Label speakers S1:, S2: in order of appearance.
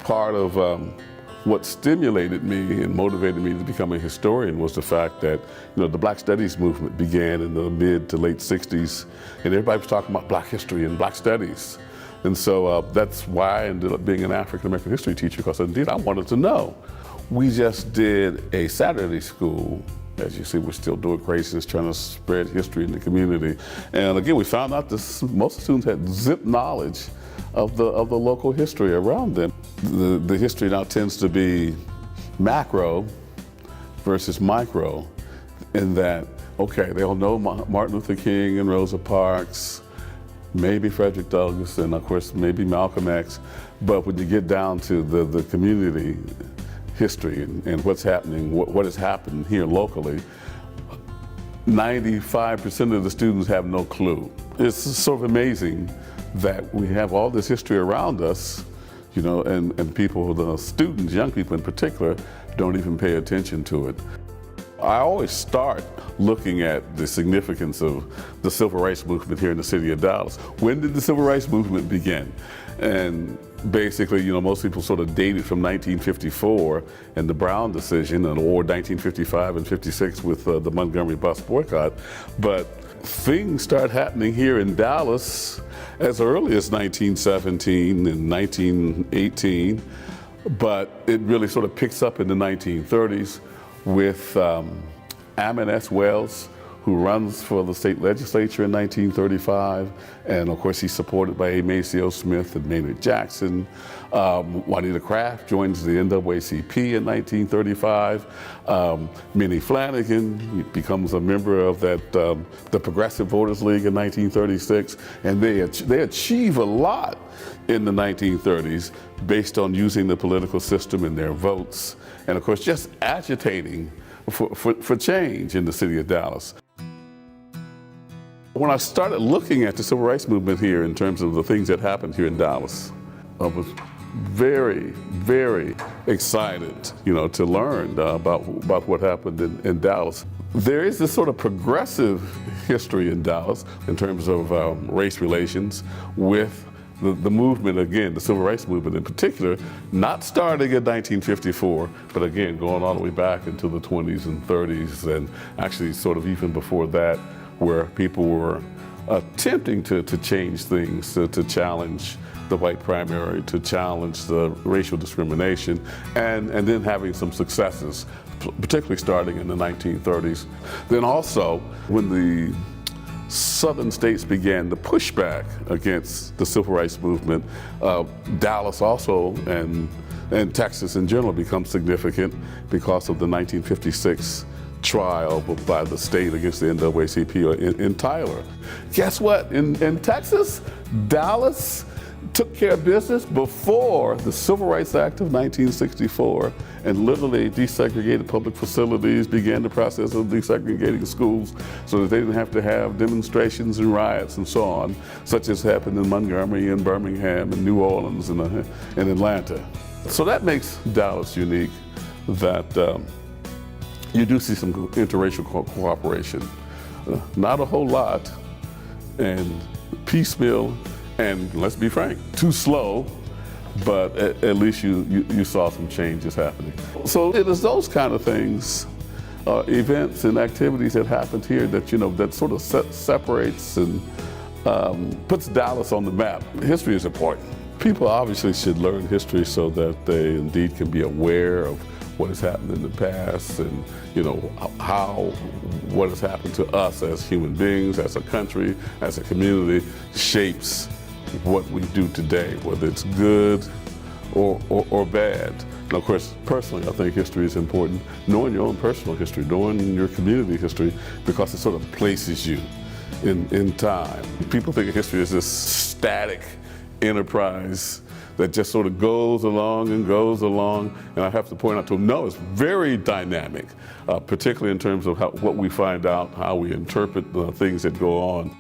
S1: part of what stimulated me and motivated me to become a historian was the fact that, the Black Studies movement began in the mid to late 60s, and everybody was talking about Black history and Black studies. And so that's why I ended up being an African American history teacher, because indeed I wanted to know. We just did a Saturday school. As you see, we're still doing craziness, trying to spread history in the community. And again, we found out that most students had zip knowledge of the local history around them. The history now tends to be macro versus micro, in that, okay, they'll know Martin Luther King and Rosa Parks, maybe Frederick Douglass, and of course maybe Malcolm X, but when you get down to the community history and what's happening, what has happened here locally, 95% of the students have no clue. It's sort of amazing that we have all this history around us, and people, the students, young people in particular, don't even pay attention to it. I always start looking at the significance of the Civil Rights Movement here in the city of Dallas. When did the Civil Rights Movement begin? And basically, most people sort of date it from 1954 and the Brown decision, or 1955 and 56 with the Montgomery bus boycott. But things start happening here in Dallas as early as 1917 and 1918, but it really sort of picks up in the 1930s with Ammon S. Wells, who runs for the state legislature in 1935, and of course he's supported by A. Maceo Smith and Maynard Jackson. Juanita Craft joins the NAACP in 1935. Minnie Flanagan becomes a member of the Progressive Voters League in 1936, and they achieve a lot in the 1930s based on using the political system in their votes, and of course just agitating for change in the city of Dallas. When I started looking at the Civil Rights Movement here in terms of the things that happened here in Dallas, I was very, very excited, to learn about what happened in Dallas. There is this sort of progressive history in Dallas in terms of race relations with the movement, again, the Civil Rights Movement in particular, not starting in 1954, but again, going all the way back into the 20s and 30s, and actually sort of even before that, where people were attempting to change things, to challenge the white primary, to challenge the racial discrimination, and then having some successes, particularly starting in the 1930s. Then also, when the Southern states began the pushback against the Civil Rights Movement, Dallas also and Texas in general become significant because of the 1956 trial by the state against the NAACP in Tyler. Guess what? In Texas, Dallas took care of business before the Civil Rights Act of 1964 and literally desegregated public facilities, began the process of desegregating schools so that they didn't have to have demonstrations and riots and so on, such as happened in Montgomery and Birmingham and New Orleans and Atlanta. So that makes Dallas unique, that you do see some interracial cooperation. Not a whole lot, and piecemeal, and let's be frank, too slow, but at least you saw some changes happening. So it is those kind of things, events and activities that happened here that, that sort of separates and puts Dallas on the map. History is important. People obviously should learn history so that they indeed can be aware of what has happened in the past, and what has happened to us as human beings, as a country, as a community, shapes what we do today, whether it's good or bad. And of course, personally, I think history is important. Knowing your own personal history, knowing your community history, because it sort of places you in time. People think of history as this static enterprise that just sort of goes along, and I have to point out to them, no, it's very dynamic, particularly in terms of what we find out, how we interpret the things that go on.